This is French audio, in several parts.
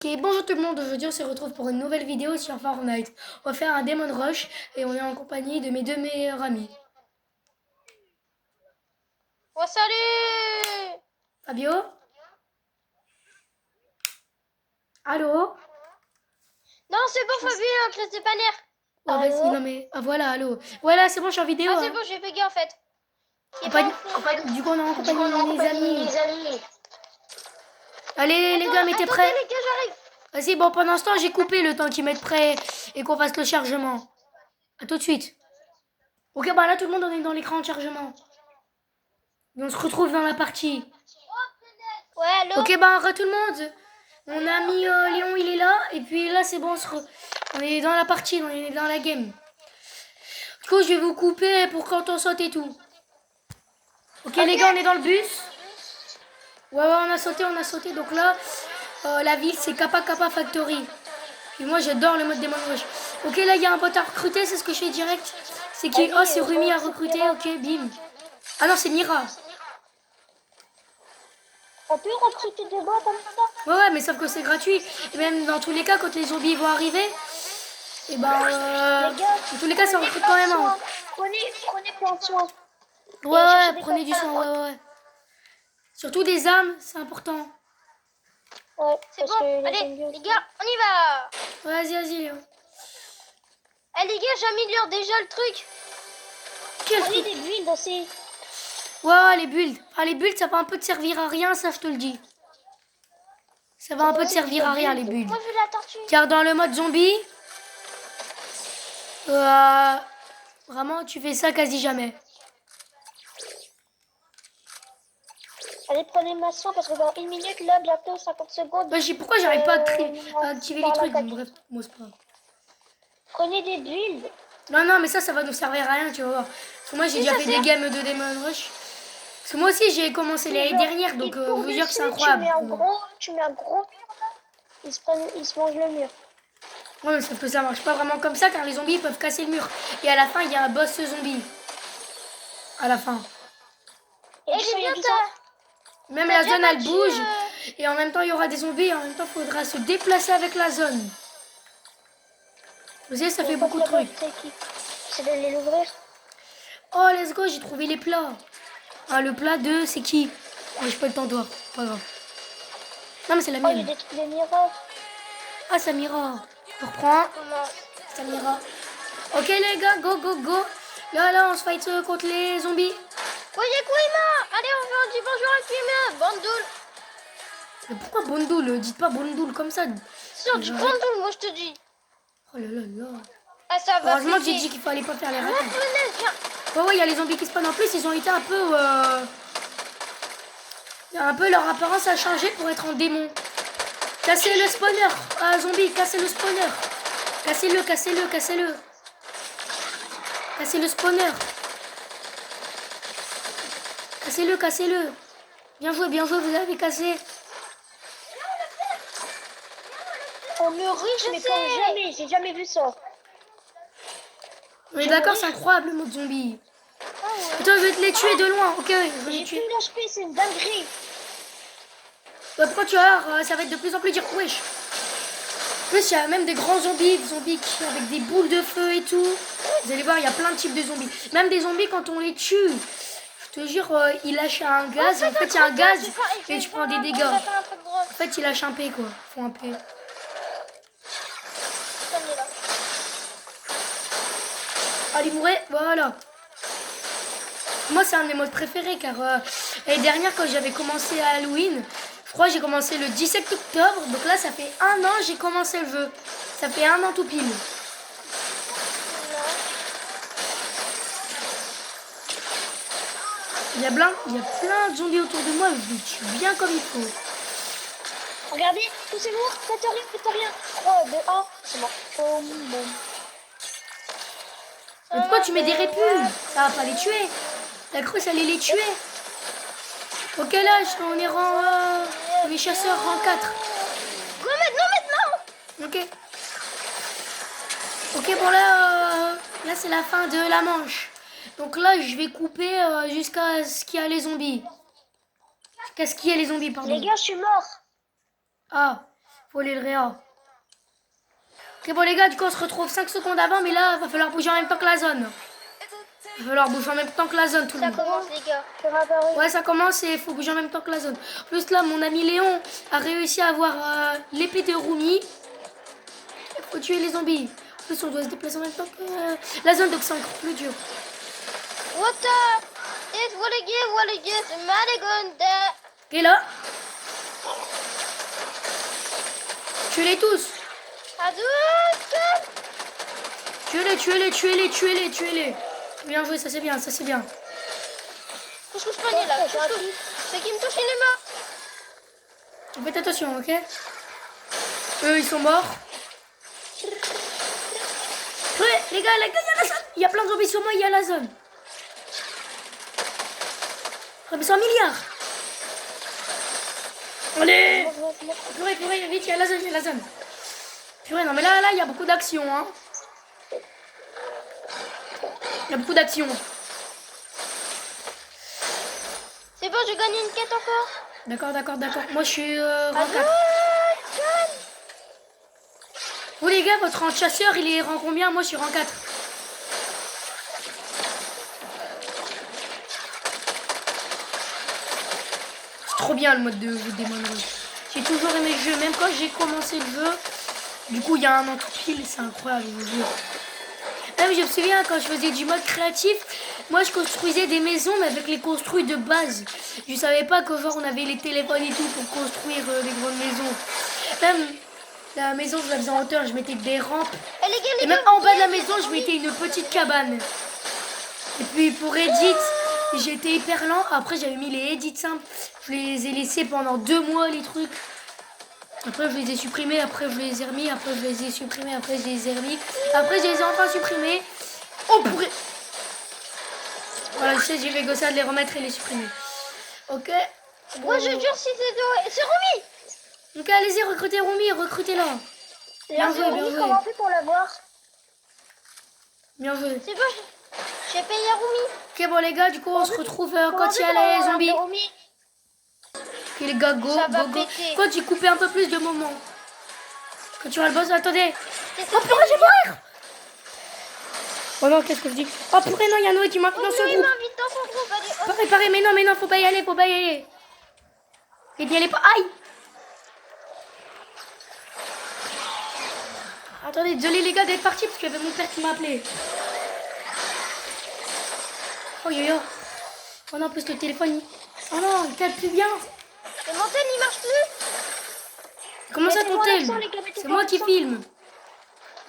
Ok, bonjour tout le monde, aujourd'hui on se retrouve pour une nouvelle vidéo sur Fortnite. On va faire un Demon Rush et on est en compagnie de mes deux meilleurs amis. Oh salut! Fabio? Allô? Non, c'est bon Fabien, classe de bannière. Ouais, vas-y, non mais... Ah voilà, allô. Voilà, c'est bon, je suis en vidéo. Ah c'est Hein. bon, j'ai bugué en fait. Compagnie... Du coup, on est en compagnie de mes amis. Allez, les gars, mettez Attendez prêts. les gars, j'arrive. Vas-y, bon, pendant ce temps, j'ai coupé le temps qu'ils mettent prêt et qu'on fasse le chargement. À tout de suite. Ok, bah là, tout le monde, on est dans l'écran de chargement. Et on se retrouve dans la partie. Ouais, allô? Ok, bah, re tout le monde. Mon ami Léon, il est là. Et puis là, c'est bon, on est dans la partie, on est dans la game. Du coup, je vais vous couper pour quand on saute et tout. Ok, les gars, on est dans le bus. Ouais, on a sauté, on a sauté. Donc là, la ville, c'est Kappa Kappa Factory. Puis moi, j'adore le mode Demon Rush. Ok, là, il y a un pote à recruter, c'est ce que je fais direct. C'est qui? Oh, c'est Rumi à recruter. Ok, bim. Ah non, c'est Mira. On peut recruter des bots comme ça? Ouais, mais sauf que c'est gratuit. Et même dans tous les cas, quand les zombies vont arriver, et ben, Les gars, dans tous les cas, ça recrute quand même. Hein. Prenez plein de soin. Ouais, prenez du sang, ouais. Surtout des armes, c'est important. Ouais, c'est bon, allez, les gars, on y va. Vas-y, Léon. Eh les gars, j'améliore déjà le truc. Quel Prenez truc? des builds aussi. Ouais, les builds. Ah, les builds, ça va un peu te servir à rien, ça, je te le dis. Ça va un peu te servir à rien, les builds. Moi, je veux la tortue. Car dans le mode zombie, vraiment, tu fais ça quasi jamais. Allez, prenez ma soin parce que dans 1 minute, là, bientôt 50 secondes. Ouais, je sais pourquoi j'arrive pas à activer les trucs. Bon, bref, moi, c'est pas grave. Prenez des builds. Non, mais ça va nous servir à rien, tu vas voir. Parce que moi, j'ai déjà fait des games de Demon Rush. Parce que moi aussi, j'ai commencé l'année dernière, donc je vous jure que c'est incroyable. Tu mets un gros mur là, ils se mangent le mur. Ouais, mais sauf que ça marche pas vraiment comme ça, car les zombies peuvent casser le mur. Et à la fin, il y a un boss zombie. À la fin. Et Même la zone, elle bouge. Et en même temps, il y aura des zombies. Et en même temps, il faudra se déplacer avec la zone. Vous savez, ça fait beaucoup de trucs. C'est d'aller l'ouvrir. Oh, let's go, j'ai trouvé les plats. Ah, le plat de, c'est qui? Oh, j'ai pas le temps de voir. Pas grave. Non, mais c'est la Oh, mienne. j'ai détruit les miroirs. Ah, Samira. Je reprends. Samira. Ok, les gars, go. Là, on se fight contre les zombies. Voyez Kouima. Allez, on dit bonjour à Kouima. Bandoul. Mais pourquoi Bondoul? Dites pas Bondoul comme ça. Si, on dit Bandoul, moi je te dis. Oh là. Ah, ça va. Heureusement que j'ai dit qu'il fallait pas faire les ratés. Viens. Ouais, il y a les zombies qui spawnent en plus. Ils ont été un peu... leur apparence a changé pour être en démon. Cassez le spawner. Ah, zombie, cassez le spawner. Cassez-le. Cassez le spawner. Cassez-le. Bien joué, vous avez cassé. On me riche, mais comme jamais. J'ai jamais vu ça. On est d'accord, c'est incroyable le mode zombie. Attends, je vais te les tuer de loin. Ok, je vais les tuer. J'ai plus d'HP, c'est une dinguerie. Pourquoi tu vas voir, ça va être de plus en plus dur. Wesh. En plus, il y a même des grands zombies, avec des boules de feu et tout. Vous allez voir, il y a plein de types de zombies. Même des zombies, quand on les tue, je te jure, ils lâchent un gaz. En fait, il y a un gaz et tu prends des dégâts. En fait, ils lâchent un P, quoi. Ils font un P. Allez, bourré, voilà. Moi, c'est un de mes modes préférés, car l'année dernière, quand j'avais commencé à Halloween, je crois que j'ai commencé le 17 octobre. Donc là, ça fait 1 an j'ai commencé le jeu. Ça fait 1 an tout pile. Il y a plein de zombies autour de moi. Je les tue bien comme il faut. Regardez, poussez-vous, faites rien. 3, 2, 1, c'est mort. Mais pourquoi tu mets des répules? Ça va pas les tuer. La cru, ça allait les tuer. Ok, là, on est on est chasseurs rang 4. Go maintenant. Ok. Ok, bon là c'est la fin de la manche. Donc là, je vais couper jusqu'à ce qu'il y a les zombies. Jusqu'à ce qu'il y ait les zombies, pardon. Les gars, je suis mort. Ah. Faut aller le réa. Ok, bon les gars, du coup on se retrouve 5 secondes avant, mais là, va falloir bouger en même temps que la zone. Va falloir bouger en même temps que la zone, tout le Ça monde. commence, les gars. Ça va apparaître. Ouais, ça commence et il faut bouger en même temps que la zone. En plus là, mon ami Léon a réussi à avoir l'épée de Rumi. Il faut tuer les zombies. En plus, on doit se déplacer en même temps que la zone, donc c'est encore plus dur. What the? It's what it gets, Madigan that. Et là, tuez-les tous. Hadouken! Tuez-les, tuez-les, tuez-les, tuez-les, tuez-les. Bien joué, ça c'est bien, ça c'est bien. Touche panier là, touche. C'est qui me touche, il est mort. Faites attention, ok? Eux, ils sont morts. Ouais, les gars, il y a la zone. Il y a plein de zombies sur moi, il y a la zone. Oh, mais c'est un milliard. Allez! Purée, purée, vite, il y a la zone, il y a la zone. Purée, non, mais là, il y a beaucoup d'action, hein. Il y a beaucoup d'action. C'est bon, j'ai gagné une quête encore. D'accord, d'accord, d'accord. Moi, je suis rang 4. Hadouken! Vous, les gars, votre rang chasseur, il est rang combien? Moi, je suis rang 4. C'est trop bien le mode de Demon Rush. J'ai toujours aimé le jeu, même quand j'ai commencé le jeu. Du coup, il y a un an tout pile, c'est incroyable le jeu. Même, je me souviens, quand je faisais du mode créatif, moi, je construisais des maisons, mais avec les construits de base. Je savais pas que, genre, on avait les téléphones et tout pour construire des grandes maisons. Même la maison, je la faisais en hauteur, je mettais des rampes. Eh, les gars, Et même en bas de la maison, je mettais une petite cabane. Et puis, pour Edit, j'étais hyper lent. Après, j'avais mis les edits simples. Je les ai laissés pendant 2 mois, les trucs. Après, je les ai supprimés. Après, je les ai remis. Après, je les ai supprimés. Après, je les ai remis. Après, je les ai enfin supprimés. Oh, pourrait. Voilà, je sais, j'ai fait ça de les remettre et les supprimer. Ok. Moi, je jure, si c'est Romy. Donc, allez-y, recrutez Rumi, recrutez-la. Bien joué, bien joué. Comment on fait pour l'avoir? Bien joué. C'est bon, j'ai payé Romy. Ok, bon, les gars, du coup, on se retrouve quand il y a les zombies. Romy. Ok, les gars, go, Ça va go, go. péter. Quand j'ai coupé un peu plus de moments. Quand tu auras le boss, attendez. Oh purée, je vais mourir. Oh non, qu'est-ce que je dis? Oh purée, non, il y a Noé qui m'invite dans son Il groupe. m'invite dans son groupe. Allez, hop. Pareil, pareil, mais non, faut pas y aller, faut pas y aller. Et n'y allez pas. Aïe. Attendez, désolé les gars d'être partis parce qu'il y avait mon père qui m'a appelé. Oh yo yo. Oh non, en plus le téléphone. Oh non, il capte plus bien. Le montel, il marche plus. Comment ça ton Mettez-moi tel? l'accent, les gars, mettez-moi C'est moi qui l'accent. filme.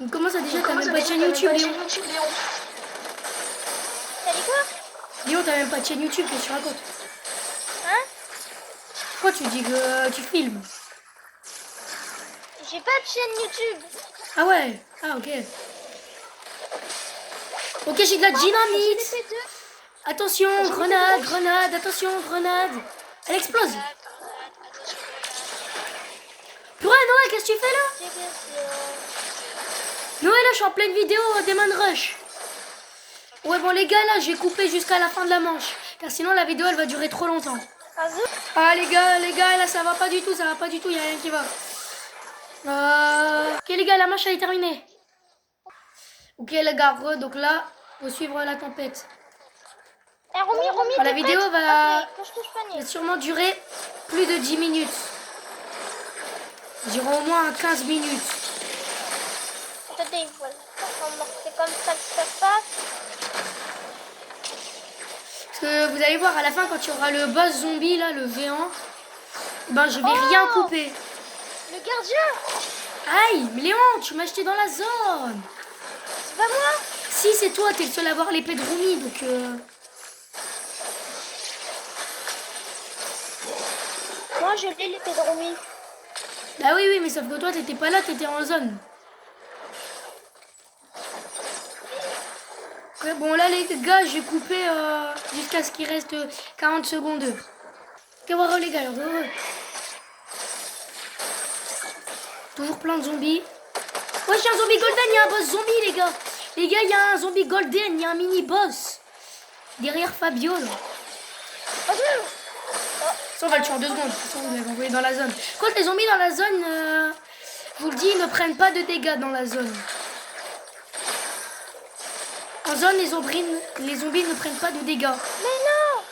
Donc, comment ça déjà, t'as même pas de chaîne YouTube, Léon? T'as dit quoi? Léon, t'as même pas de chaîne YouTube, qu'est-ce que tu racontes? Hein? Pourquoi tu dis que tu filmes? J'ai pas de chaîne YouTube. Ah ouais. Ah ok. Ok, j'ai de la dynamite. Attention, grenade, grenade, attention, grenade. Elle explose. Purée, Noël, qu'est-ce que tu fais là? Noël, là, je suis en pleine vidéo Demon Rush. Ouais, bon, les gars, là, je vais couper jusqu'à la fin de la manche. Car sinon, la vidéo, elle va durer trop longtemps. Ah, les gars, là, ça va pas du tout, il y a rien qui va. Ok, les gars, la manche, elle est terminée. Ok, les gars, donc là, faut suivre la tempête. Eh, Romy, Enfin, la vidéo va va... sûrement durer plus de 10 minutes. Je dirais au moins 15 minutes. Attendez, voilà. C'est comme ça que ça se passe. Parce que vous allez voir, à la fin, quand il y aura le boss zombie, là, le géant, ben, je vais rien couper. Le gardien. Aïe, mais Léon, tu m'as acheté dans la zone. C'est pas moi. Si, c'est toi, t'es le seul à avoir l'épée de Rumi, donc... Moi, je l'ai l'épée de Romy. Bah oui, mais sauf que toi, t'étais pas là, t'étais en zone. Ouais, bon, là, les gars, je vais couper jusqu'à ce qu'il reste 40 secondes. Ok, voilà, les gars, toujours plein de zombies. Ouais, j'ai un zombie golden, il y a un boss zombie, les gars. Les gars, il y a un zombie golden, il y a un mini-boss. Derrière Fabio, là. Ça, on va le tuer en 2 secondes. De toute façon, on va envoyer dans la zone. Quand les zombies dans la zone, Je vous le dis, ils ne prennent pas de dégâts dans la zone. En zone, les zombies ne prennent pas de dégâts. Mais non!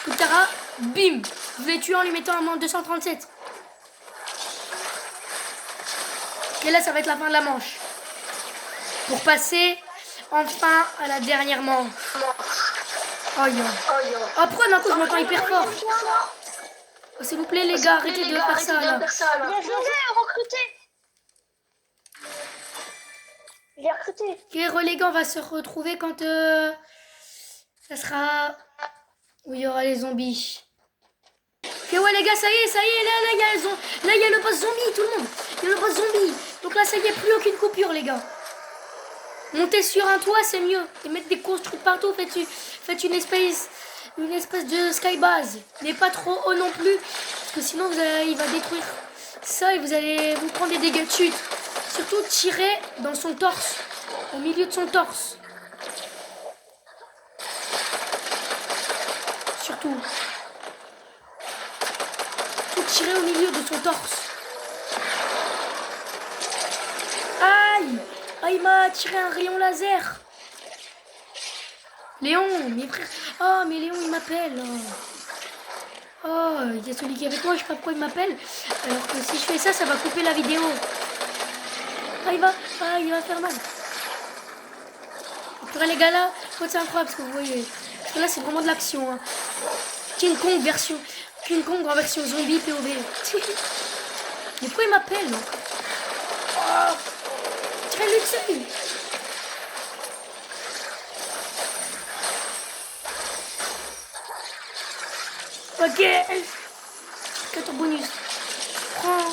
Kutara, bim! Je l'ai tué en lui mettant un moins 237. Et là, ça va être la fin de la manche. Pour passer enfin à la dernière manche. Oh, yo. Après, d'un coup, je m'entends hyper fort. Oh, s'il vous plaît, les gars, arrêtez de faire ça, là. Bien joué, recruté. J'ai recruté. Ok, les gars, on va se retrouver quand ça sera où il y aura les zombies. Ok, ouais, les gars, ça y est, là, il y a le boss zombie, tout le monde. Il y a le boss zombie. Donc là, ça y est, plus aucune coupure, les gars. Monter sur un toit, c'est mieux. Et mettre des construits partout, faites une espèce de skybase. Mais pas trop haut non plus. Parce que sinon, il va détruire ça et vous allez vous prendre des dégâts de chute. Surtout, tirez dans son torse. Au milieu de son torse. Surtout. Tirer au milieu de son torse. Aïe! Ah, il m'a tiré un rayon laser. Léon, mes frères. Oh, mais Léon, il m'appelle. Oh, il y a celui qui est avec moi, je sais pas pourquoi il m'appelle. Alors que si je fais ça, ça va couper la vidéo. Ah, il va faire mal. Après, les gars, là, c'est incroyable ce que vous voyez. Parce que là, c'est vraiment de l'action. Hein. King Kong en version zombie POV. Mais pourquoi il m'appelle? Oh, tirez-lui dessus. Ok. 14 bonus. Prends.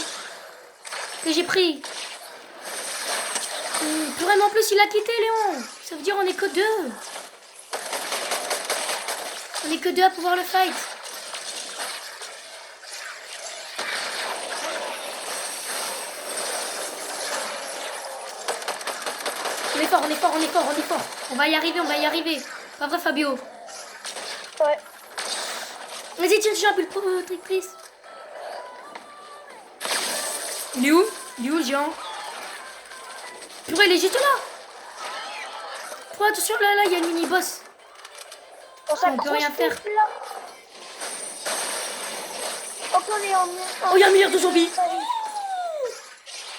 Que j'ai pris. En plus, il a quitté, Léon. Ça veut dire on est que deux. On est que deux à pouvoir le fight. On est fort. On va y arriver. Pas vrai, Fabio? Ouais. Vas-y, tiens, j'ai un bulle protectrice. Il est où le géant? Purée, il est juste là. Oh, attention, là, il y a une mini-boss. On peut rien faire. Oh, il y a un milliard de zombies.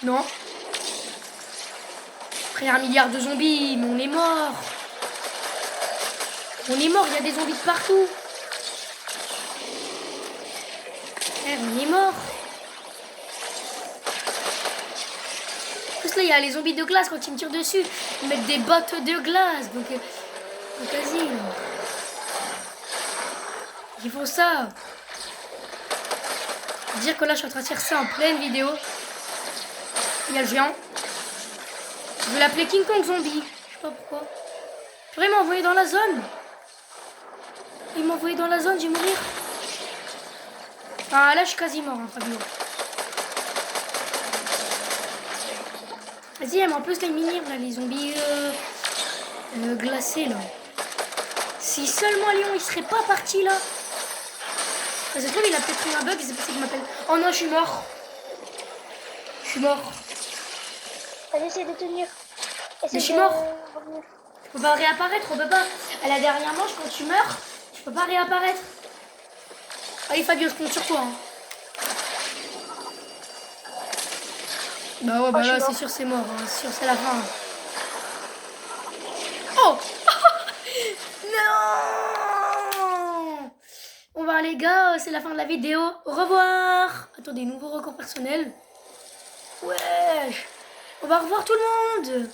Non. Après, il y a un milliard de zombies, mais on est mort. Il y a des zombies de partout. On est mort. En plus, là, il y a les zombies de glace quand ils me tirent dessus. Ils mettent des bottes de glace. Donc vas-y. Ils font ça. Dire que là, je suis en train de faire ça en pleine vidéo. Il y a le géant. Je vais l'appeler King Kong Zombie. Je sais pas pourquoi. Il m'a envoyé dans la zone. Il m'a envoyé dans la zone, je vais mourir. Ah, là, je suis quasi mort, hein, Fabio. Vas-y, mais en plus, les minimes, là, les zombies glacés, là. Si seulement Léon, il serait pas parti, là. Ça se trouve, il a peut-être eu un bug, c'est pour ça qu'il m'appelle. Oh non, je suis mort. Vas-y, essaye de tenir. Mais je suis mort. Je peux pas réapparaître, on peut pas. À la dernière manche, quand tu meurs, je peux pas réapparaître. Allez, Fabio, je compte sur toi. Hein. Bah ouais, bah là, c'est sûr, c'est mort. Hein. C'est sûr, c'est la fin. Oh non. Bon bah les gars, c'est la fin de la vidéo. Au revoir. Attendez, nouveau record personnel. Ouais. On va revoir tout le monde.